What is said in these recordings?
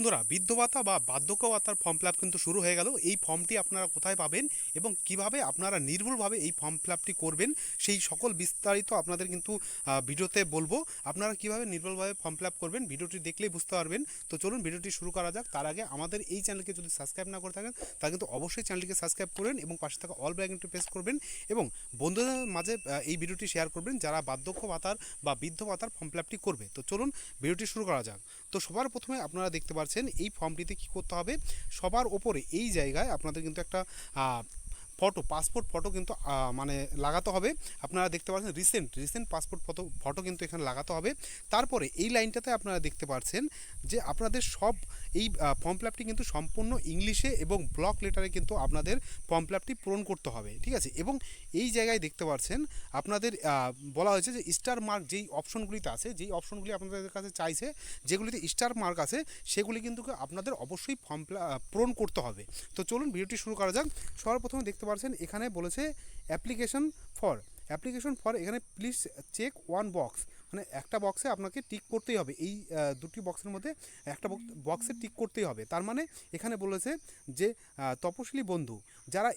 বন্ধুরা, বৃদ্ধ ভাতা বা বার্ধক্য ভাতার ফর্ম ফিল আপ কিন্তু শুরু হয়ে গেল। এই ফর্মটি আপনারা কোথায় পাবেন এবং কিভাবে আপনারা নির্ভুলভাবে এই ফর্ম ফিল আপটি করবেন, সেই সকল বিস্তারিত আপনাদের কিন্তু ভিডিওতে বলবো। আপনারা কিভাবে নির্ভুলভাবে ফর্ম ফিল আপ করবেন ভিডিওটি দেখলেই বুঝতে পারবেন। তো চলুন ভিডিওটি শুরু করা যাক। তার আগে আমাদের এই চ্যানেলকে যদি সাবস্ক্রাইব না করে থাকেন তাহলে কিন্তু অবশ্যই চ্যানেলটিকে সাবস্ক্রাইব করবেন এবং পাশে থাকা অল বেল প্রেস করবেন এবং বন্ধুদের মাঝে এই ভিডিওটি শেয়ার করবেন যারা বার্ধক্য ভাতার বা বৃদ্ধ ভাতার ফর্ম ফিল আপটি করবে। তো চলুন ভিডিওটি শুরু করা যাক। তো সবার প্রথমে আপনারা দেখতে পাচ্ছেন এই ফর্মটিতে কি করতে হবে। সবার ওপরে এই জায়গায় আপনাদের কিন্তু একটা ফটো, পাসপোর্ট ফটো কিন্তু মানে লাগাতে হবে। আপনারা দেখতে পাচ্ছেন রিসেন্ট পাসপোর্ট ফটো কিন্তু এখানে লাগাতে হবে। তারপরে এই লাইনটাতে আপনারা দেখতে পাচ্ছেন যে আপনাদের সব এই ফর্ম ফিল আপটি কিন্তু সম্পূর্ণ ইংলিশে এবং ব্লক লেটারে কিন্তু আপনাদের ফর্ম ফিল আপটি পূরণ করতে হবে, ঠিক আছে। এবং এই জায়গায় দেখতে পাচ্ছেন আপনাদের বলা হয়েছে যে স্টার মার্ক যেই অপশনগুলিতে আছে, যেই অপশনগুলি আপনাদের কাছে চাইছে, যেগুলিতে স্টার মার্ক আছে সেগুলি কিন্তু আপনাদের অবশ্যই ফর্ম পূরণ করতে হবে। তো চলুন ভিডিওটি শুরু করা যাক। সবার প্রথমে দেখতে পাচ্ছেন এখানে বলেছে অ্যাপ্লিকেশন ফর এখানে প্লিজ চেক ওয়ান বক্স, মানে একটা বক্সে আপনাকে টিক করতেই হবে। এই দুটি বক্সের মধ্যে একটা বক্সে টিক করতেই হবে। তার মানে এখানে বলেছে যে তপশিলি বন্ধু যারা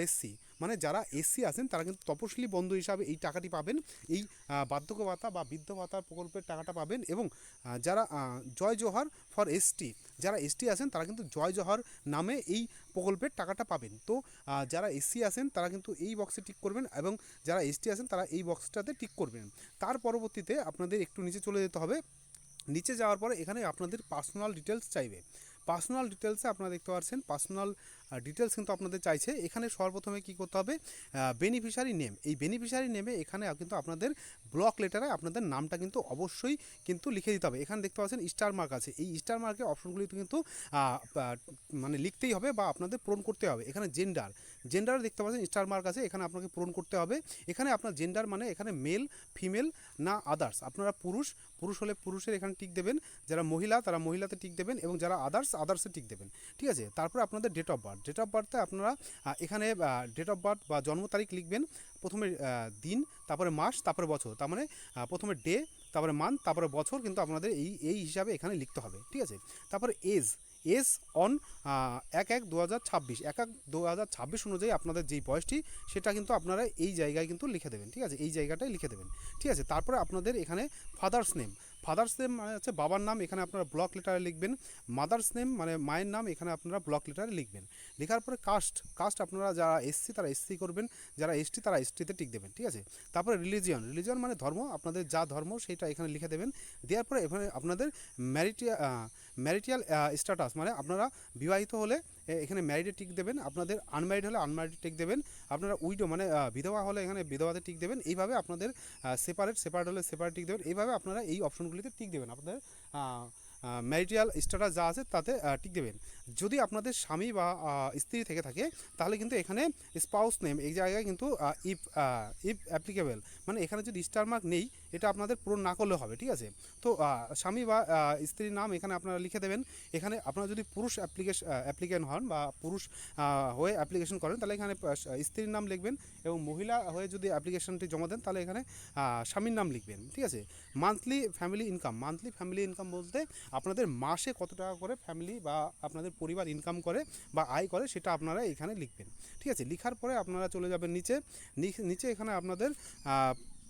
এসসি, মানে যারা এসসি আছেন তারা কিন্তু তপশিলি বন্ধু হিসাবে এই টাকাটি পাবেন, এই বার্ধক্য ভাতা বা বৃদ্ধ ভাতা প্রকল্পের টাকাটা পাবেন। এবং যারা জয় জোহার ফর এসটি, যারা এসটি আছেন তারা কিন্তু জয় জোহার নামে এই প্রকল্পের টাকাটা পাবেন। তো যারা এসসি আছেন তারা কিন্তু এই বক্সে টিক করবেন এবং যারা এসটি আছেন তারা এই বক্সটাতে টিক করবেন। তার পরবর্তীতে আপনাদের একটু নিচে চলে যেতে হবে। নিচে যাওয়ার পরে এখানে আপনাদের পার্সোনাল ডিটেলস চাইবে। পার্সোনাল ডিটেলসে আপনারা দেখতে পাচ্ছেন পার্সোনাল ডিটেলস কিন্তু আপনাদের চাইছে। এখানে সর্বপ্রথমে কী করতে হবে, বেনিফিশিয়ারি নেম। এই বেনিফিশিয়ারি নেমে এখানে কিন্তু আপনাদের ব্লক লেটারে আপনাদের নামটা কিন্তু অবশ্যই কিন্তু লিখে দিতে হবে। এখানে দেখতে পাচ্ছেন স্টার মার্ক আছে, এই স্টার মার্কের অপশনগুলি কিন্তু মানে লিখতেই হবে বা আপনাদের পূরণ করতে হবে। এখানে জেন্ডার দেখতে পাচ্ছেন স্টার মার্ক আছে, এখানে আপনাকে পূরণ করতে হবে। এখানে আপনার জেন্ডার মানে এখানে মেল, ফিমেল না আদার্স। আপনারা পুরুষ হলে পুরুষের এখানে টিক দেবেন, যারা মহিলা তারা মহিলাতে টিক দেবেন এবং যারা আদার্সে টিক দেবেন, ঠিক আছে। তারপরে আপনাদের ডেট অফ বার্থে আপনারা এখানে ডেট অফ বার্থ বা জন্ম তারিখ লিখবেন। প্রথমে দিন, তারপরে মাস, তারপরে বছর। তার মানে প্রথমে ডে, তারপরে মান্থ, তারপরে বছর কিন্তু আপনাদের এই হিসাবে এখানে লিখতে হবে, ঠিক আছে। তারপরে এজ অন 1/1/2026, 1/1/2026 অনুযায়ী আপনাদের যেই বয়সটি সেটা কিন্তু আপনারা এই জায়গায় কিন্তু লিখে দেবেন, ঠিক আছে, এই জায়গাটায় লিখে দেবেন, ঠিক আছে। তারপরে আপনাদের এখানে ফাদার্স নেম মানে হচ্ছে বাবার নাম, এখানে আপনারা ব্লক লেটারে লিখবেন। মাদার্স নেম মানে মায়ের নাম, এখানে আপনারা ব্লক লেটারে লিখবেন। লেখার পরে কাস্ট আপনারা যারা এসসি তারা এসসি করবেন, যারা এসটি তারা এসটিতে টিক দেবেন, ঠিক আছে। তারপরে রিলিজিয়ন মানে ধর্ম, আপনাদের যা ধর্ম সেটা এখানে লিখে দেবেন। দেওয়ার পরে এখানে আপনাদের ম্যারিটাল স্ট্যাটাস, মানে আপনারা বিবাহিত হলে এখানে ম্যারিডে টিক দেবেন, আপনাদের আনম্যারিড হলে আনম্যারিডে টিক দেবেন, আপনারা উইডো মানে বিধবা হলে এখানে বিধবাতে টিক দেবেন। এইভাবে আপনাদের সেপারেট হলে সেপারেট টিক দেবেন। এইভাবে আপনারা এই অপশনগুলিতে টিক দেবেন, আপনাদের ম্যারিটাল স্ট্যাটাস যা আছে তাতে টিক দেবেন। যদি আপনাদের স্বামী বা স্ত্রী থেকে থাকে তাহলে কিন্তু এখানে স্পাউস নেম এই জায়গায় কিন্তু ইফ অ্যাপ্লিকেবল, মানে এখানে যদি স্টার মার্ক নেই এটা আপনাদের পূরণ না করলে হবে, ঠিক আছে। তো স্বামী বা স্ত্রীর নাম এখানে আপনারা লিখে দেবেন। এখানে আপনারা যদি পুরুষ অ্যাপ্লিকেন্ট হন বা পুরুষ হয়ে অ্যাপ্লিকেশন করেন তাহলে এখানে স্ত্রীর নাম লিখবেন এবং মহিলা হয়ে যদি অ্যাপ্লিকেশনটি জমা দেন তাহলে এখানে স্বামীর নাম লিখবেন, ঠিক আছে। মান্থলি ফ্যামিলি ইনকাম বলতে আপনাদের মাসে কত টাকা করে ফ্যামিলি বা আপনাদের পরিবার ইনকাম করে বা আয় করে সেটা আপনারা এখানে লিখবেন, ঠিক আছে। লিখার পরে আপনারা চলে যাবেন নিচে এখানে আপনাদের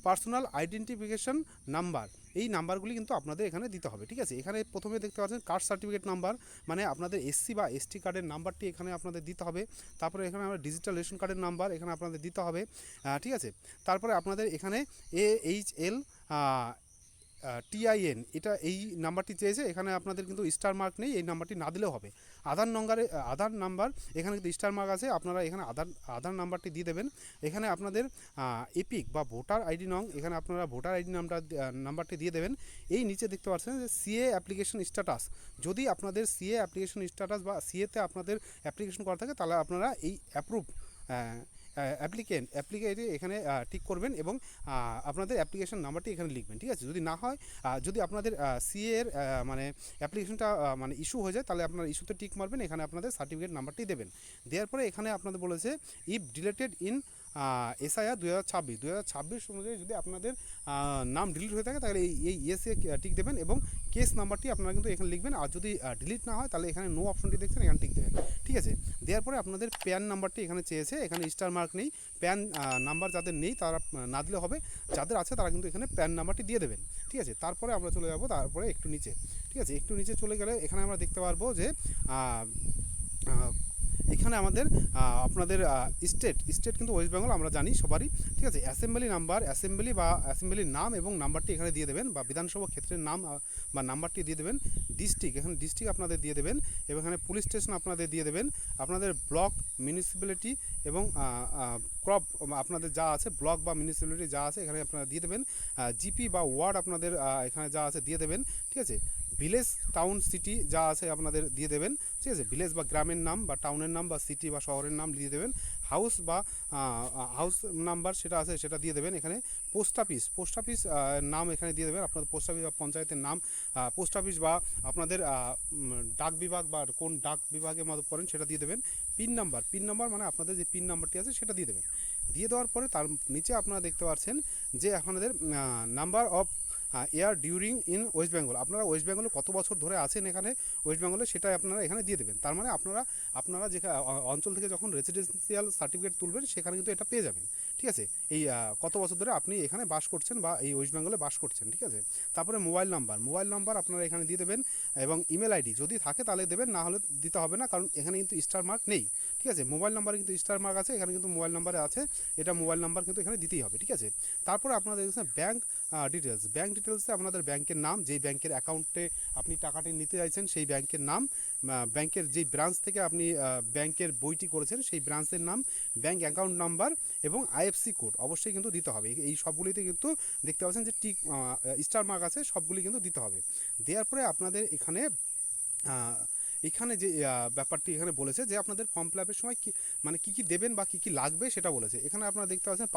পার্সোনাল আইডেন্টিফিকেশন নাম্বার, এই নাম্বারগুলি কিন্তু আপনাদের এখানে দিতে হবে, ঠিক আছে। এখানে প্রথমে দেখতে পাচ্ছেন কাস্ট সার্টিফিকেট নাম্বার, মানে আপনাদের এসসি বা এসটি কার্ডের নাম্বারটি এখানে আপনাদের দিতে হবে। তারপরে এখানে আমরা ডিজিটাল রেশন কার্ডের নাম্বার এখানে আপনাদের দিতে হবে, ঠিক আছে। তারপরে আপনাদের এখানে AHL TIN, এটা এই নাম্বারটি চেয়েছে, এখানে আপনাদের কিন্তু স্টার মার্ক নেই, এই নাম্বারটি না দিলেও হবে। আধার নাম্বার এখানে কিন্তু স্টার মার্ক আছে, আপনারা এখানে আধার নাম্বারটি দিয়ে দেবেন। এখানে আপনাদের এপিক বা ভোটার আইডি নং, এখানে আপনারা ভোটার আইডি নাম্বারটি দিয়ে দেবেন। এই নিচে দেখতে পাচ্ছেন যে সিএ অ্যাপ্লিকেশন স্ট্যাটাস, যদি আপনাদের সিএ অ্যাপ্লিকেশন স্ট্যাটাস বা সিএতে আপনাদের অ্যাপ্লিকেশন করা থাকে তাহলে আপনারা এই অ্যাপ্লিকেন্ট এখানে টিক করবেন এবং আপনাদের অ্যাপ্লিকেশন নাম্বারটি এখানে লিখবেন, ঠিক আছে। যদি না হয়, যদি আপনাদের সিএ এর মানে অ্যাপ্লিকেশনটা মানে ইস্যু হয়ে যায় তাহলে আপনারা ইস্যুতে টিক মারবেন, এখানে আপনাদের সার্টিফিকেট নাম্বারটি দেবেন। দেওয়ার পরে এখানে আপনাদের বলেছে ইফ ডিলেটেড ইন SIR 2026 অনুযায়ী যদি আপনাদের নাম ডিলিট হয়ে থাকে তাহলে এই ইয়েসে টিক দেবেন এবং কেস নাম্বারটি আপনারা কিন্তু এখানে লিখবেন। আর যদি ডিলিট না হয় তাহলে এখানে নো অপশনটি দেখছেন, এখানে টিক দেবেন। ঠিক আছে, দেওয়ার পরে আপনাদের প্যান নাম্বারটি এখানে চেয়েছে, এখানে স্টার মার্ক নেই, প্যান নাম্বার যাদের নেই তারা না দিলে হবে, যাদের আছে তারা কিন্তু এখানে প্যান নাম্বারটি দিয়ে দেবেন। ঠিক আছে, তারপরে আমরা চলে যাব তারপরে একটু নিচে। ঠিক আছে, একটু নিচে চলে গেলে এখানে আমরা দেখতে পারবো যে এখানে আমাদের আপনাদের স্টেট কিন্তু ওয়েস্ট বেঙ্গল আমরা জানি সবারই। ঠিক আছে, অ্যাসেম্বলি নাম্বার, অ্যাসেম্বলি বা অ্যাসেম্বলির নাম এবং নাম্বারটি এখানে দিয়ে দেবেন, বা বিধানসভা ক্ষেত্রের নাম বা নাম্বারটি দিয়ে দেবেন। ডিস্ট্রিক্ট, এখানে ডিস্ট্রিক্ট আপনাদের দিয়ে দেবেন, এবং এখানে পুলিশ স্টেশন আপনাদের দিয়ে দেবেন। আপনাদের ব্লক, মিউনিসিপ্যালিটি এবং ক্রপ আপনাদের যা আছে, ব্লক বা মিউনিসিপ্যালিটি যা আছে এখানে আপনারা দিয়ে দেবেন। জিপি বা ওয়ার্ড আপনাদের এখানে যা আছে দিয়ে দেবেন। ঠিক আছে, ভিলেজ, টাউন, সিটি যা আছে আপনাদের দিয়ে দেবেন। ঠিক আছে, ভিলেজ বা গ্রামের নাম বা টাউনের নাম বা সিটি বা শহরের নাম দিয়ে দেবেন। হাউস বা হাউস নাম্বার সেটা আছে সেটা দিয়ে দেবেন। এখানে পোস্ট অফিস, পোস্ট অফিস নাম এখানে দিয়ে দেবেন, আপনাদের পোস্ট অফিস বা পঞ্চায়েতের নাম, পোস্ট অফিস বা আপনাদের ডাক বিভাগ বা কোন ডাক বিভাগের মতো করেন সেটা দিয়ে দেবেন। পিন নাম্বার, পিন নাম্বার মানে আপনাদের যে পিন নাম্বারটি আছে সেটা দিয়ে দেবেন। দিয়ে দেওয়ার পরে তার নিচে আপনারা দেখতে পাচ্ছেন যে আপনাদের number of air during in West Bengal, আপনারা ওয়েস্ট বেঙ্গলে কত বছর ধরে আছেন এখানে ওয়েস্ট বেঙ্গলে সেটাই আপনারা এখানে দিয়ে দেবেন। তার মানে আপনারা যেখানে অঞ্চল থেকে যখন রেসিডেন্সিয়াল সার্টিফিকেট তুলবেন সেখানে কিন্তু এটা পেয়ে যাবেন। ঠিক আছে, এই কত বছর ধরে আপনি এখানে বাস করছেন বা এই ওয়েস্ট বেঙ্গলে বাস করছেন। ঠিক আছে, তারপরে মোবাইল নাম্বার, মোবাইল নাম্বার আপনারা এখানে দিয়ে দেবেন, এবং ইমেল আইডি যদি থাকে তাহলে দেবেন, না হলে দিতে হবে না, কারণ এখানে কিন্তু স্টার মার্ক নেই। ঠিক আছে, মোবাইল নাম্বারে কিন্তু স্টার মার্ক আছে, এখানে কিন্তু মোবাইল নাম্বারে আছে, এটা মোবাইল নাম্বার কিন্তু এখানে দিতেই হবে। ঠিক আছে, তারপরে আপনারা দেখছেন ব্যাঙ্ক ডিটেলস, ব্যাঙ্ক ডিটেলসে আপনাদের ব্যাংকের নাম, যেই ব্যাংকের অ্যাকাউন্টে আপনি টাকাটি নিতে চাইছেন সেই ব্যাংকের নাম, ব্যাংকের যেই ব্রাঞ্চ থেকে আপনি ব্যাংকের বইটি করেছেন সেই ব্রাঞ্চের নাম, ব্যাংক অ্যাকাউন্ট নাম্বার এবং আইএফসি কোড অবশ্যই কিন্তু দিতে হবে। এই সবগুলিতে কিন্তু দেখতে পাচ্ছেন যে টিক স্টার মার্ক আছে, সবগুলি কিন্তু দিতে হবে। দেওয়ার পরে আপনাদের এখানে যে ব্যাপারটি এখানে বলেছে যে আপনাদের ফর্ম ফিল আপের সময় মানে কী দেবেন বা কী লাগবে সেটা বলেছে। এখানে আপনারা দেখতে পাচ্ছেন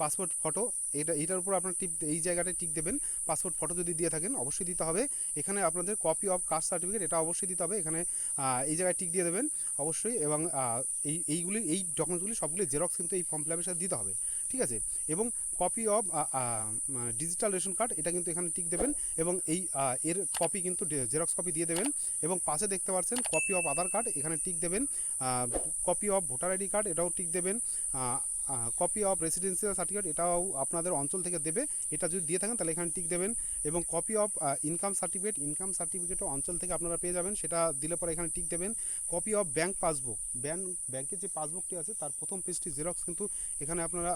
পাসপোর্ট ফটো, এটার উপর আপনার এই জায়গাটায় টিক দেবেন। পাসপোর্ট ফটো যদি দিয়ে থাকেন অবশ্যই দিতে হবে। এখানে আপনাদের কপি অফ কাস্ট সার্টিফিকেট, এটা অবশ্যই দিতে হবে, এখানে এই জায়গায় টিক দিয়ে দেবেন অবশ্যই। এবং এই ডকুমেন্টসগুলি সবগুলি জেরক্স কিন্তু এই ফর্ম ফিল আপের সাথে দিতে হবে। ঠিক আছে, এবং copy of digital ration card, এটা কিন্তু এখানে টিক দেবেন, এবং এর কপি কিন্তু জেরক্স কপি দিয়ে দেবেন। এবং পাশে দেখতে পাচ্ছেন কপি অফ আধার কার্ড, এখানে টিক দেবেন। Copy of voter ID card, এটাও টিক দেবেন। কপি অফ রেসিডেন্সিয়াল সার্টিফিকেট, এটাও আপনাদের অঞ্চল থেকে দেবে, এটা যদি দিয়ে থাকেন তাহলে এখানে টিক দেবেন। এবং copy of income certificate, income সার্টিফিকেটও অঞ্চল থেকে আপনারা পেয়ে যাবেন, সেটা দিলে পরে এখানে টিক দেবেন। কপি অফ ব্যাঙ্ক পাসবুক, ব্যাংকের যে পাসবুকটি আছে তার প্রথম পেজটি জেরক্স কিন্তু এখানে আপনারা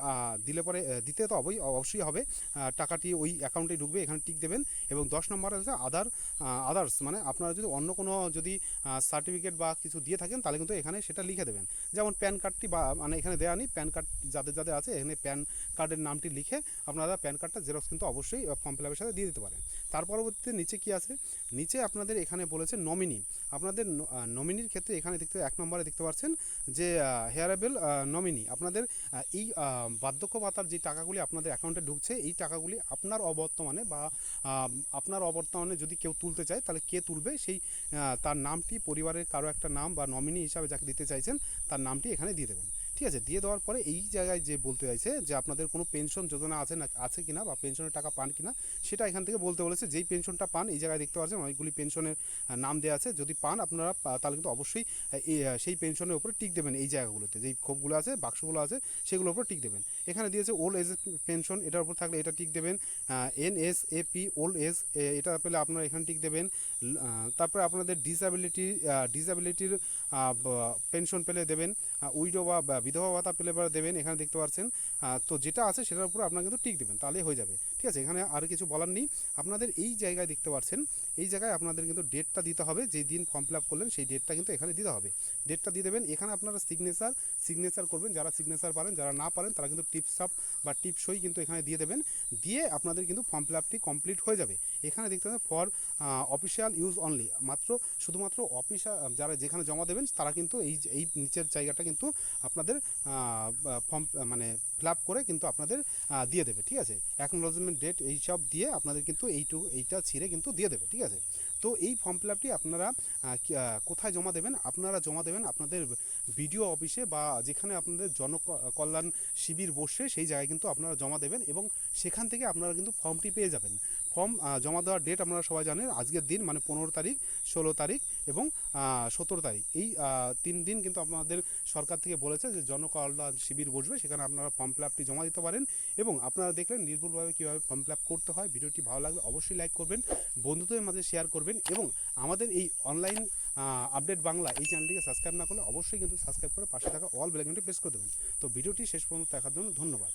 দিলে পরে দিতে তো অবশ্যই হবে, টাকাটি ওই অ্যাকাউন্টে ঢুকবে, এখানে টিক দেবেন। এবং 10 নম্বর আছে আদার্স, মানে আপনারা যদি অন্য কোনো যদি সার্টিফিকেট বা কিছু দিয়ে থাকেন তাহলে কিন্তু এখানে সেটা লিখে দেবেন। যেমন প্যান কার্ডটি বা মানে এখানে দেওয়া নেই, প্যান কার্ড যাদের আছে এখানে প্যান কার্ডের নামটি লিখে আপনারা প্যান কার্ডটা জেরক্স কিন্তু অবশ্যই ফর্ম ফিল আপের সাথে দিয়ে দিতে পারেন। তার পরবর্তীতে নিচে কি আছে, নিচে আপনাদের এখানে বলেছে নমিনি, আপনাদের নমিনির ক্ষেত্রে এখানে দেখতে 1 নম্বরে দেখতে পাচ্ছেন যে হেয়ারেবল নমিনি, আপনাদের এই বার্ধক্য ভাতার যে টাকাগুলি আপনাদের অ্যাকাউন্টে ঢুকছে এই টাকাগুলি আপনার অবর্তমানে যদি কেউ তুলতে চায় তাহলে কে তুলবে সেই তার নামটি, পরিবারের কারো একটা নাম বা নমিনি হিসাবে যাকে দিতে চাইছেন তার নামটি এখানে দিয়ে দেবেন। ঠিক আছে, দিয়ে দেওয়ার পরে এই জায়গায় যে বলতে চাইছে যে আপনাদের কোনো পেনশন যোজনা আছে কিনা বা পেনশনের টাকা পান কিনা সেটা এখান থেকে বলতে বলেছে। যেই পেনশনটা পান এই জায়গায় দেখতে পাচ্ছেন অনেকগুলি পেনশনের নাম দেওয়া আছে, যদি পান আপনারা তাহলে কিন্তু অবশ্যই সেই পেনশনের উপরে টিক দেবেন। এই জায়গাগুলোতে যেই খোপগুলো আছে, বাক্সগুলো আছে সেগুলোর উপর টিক দেবেন। এখানে দিয়েছে ওল্ড এজ পেনশন, এটার উপর থাকলে এটা টিক দেবেন। NSAP ওল্ড এজ, এটা পেলে আপনারা এখানে টিক দেবেন। তারপরে আপনাদের ডিসএবিলিটির পেনশন পেলে দেবেন, উইডো বা বিধবা ভাতা পেলে দেবেন, এখানে দেখতে পাচ্ছেন। তো যেটা আছে সেটার উপর আপনারা কিন্তু টিক দেবেন, তাহলেই হয়ে যাবে। ঠিক আছে, এখানে আর কিছু বলার নেই। আপনাদের এই জায়গায় দেখতে পাচ্ছেন, এই জায়গায় আপনাদের কিন্তু ডেটটা দিতে হবে, যেই দিন ফর্ম ফিল আপ করলেন সেই ডেটটা কিন্তু এখানে দিতে হবে, ডেটটা দিয়ে দেবেন। এখানে আপনারা সিগনেচার করবেন, যারা সিগনেচার পারেন, যারা না পারেন তারা কিন্তু টিপসাপ বা টিপসই কিন্তু এখানে দিয়ে দেবেন, দিয়ে আপনাদের কিন্তু ফর্ম ফিল আপটি কমপ্লিট হয়ে যাবে। এখানে দেখতে পাবেন ফর অফিসিয়াল ইউজ অনলি, শুধুমাত্র যারা যেখানে জমা দেবেন তারা কিন্তু এই নিচের জায়গাটা কিন্তু আপনাদের ফর্ম মানে ফিল আপ করে কিন্তু আপনাদের দিয়ে দেবে। ঠিক আছে, অ্যাকনোলেজমেন্ট ডেট এইসব দিয়ে আপনাদের কিন্তু এইটা ছিঁড়ে কিন্তু দিয়ে দেবে। ঠিক আছে, তো এই ফর্ম ফিল আপটি আপনারা কোথায় জমা দেবেন, আপনারা জমা দেবেন আপনাদের বিডিও অফিসে বা যেখানে আপনাদের জনকল্যাণ শিবির বসে সেই জায়গায় কিন্তু আপনারা জমা দেবেন, এবং সেখান থেকে আপনারা কিন্তু ফর্মটি পেয়ে যাবেন। ফর্ম জমা দেওয়ার ডেট আপনারা সবাই জানেন, আজকের দিন মানে 15 তারিখ, 16 তারিখ এবং 17 তারিখ, এই 3 দিন কিন্তু আপনাদের সরকার থেকে বলেছে যে জনকল্যাণ শিবির বসবে, সেখানে আপনারা ফর্ম ফিল আপটি জমা দিতে পারেন। এবং আপনারা দেখলেন নির্ভুলভাবে কীভাবে ফর্ম ফিল আপ করতে হয়। ভিডিওটি ভালো লাগলে অবশ্যই লাইক করবেন, বন্ধুদের মাঝে শেয়ার করবেন এবং আমাদের এই অনলাইন আপডেট বাংলা এই চ্যানেলটিকে সাবস্ক্রাইব না করলে অবশ্যই কিন্তু সাবস্ক্রাইব করে পাশে থাকা অল বেল আইকনটি প্রেস করে দেবেন। তো ভিডিওটি শেষ পর্যন্ত দেখার জন্য ধন্যবাদ।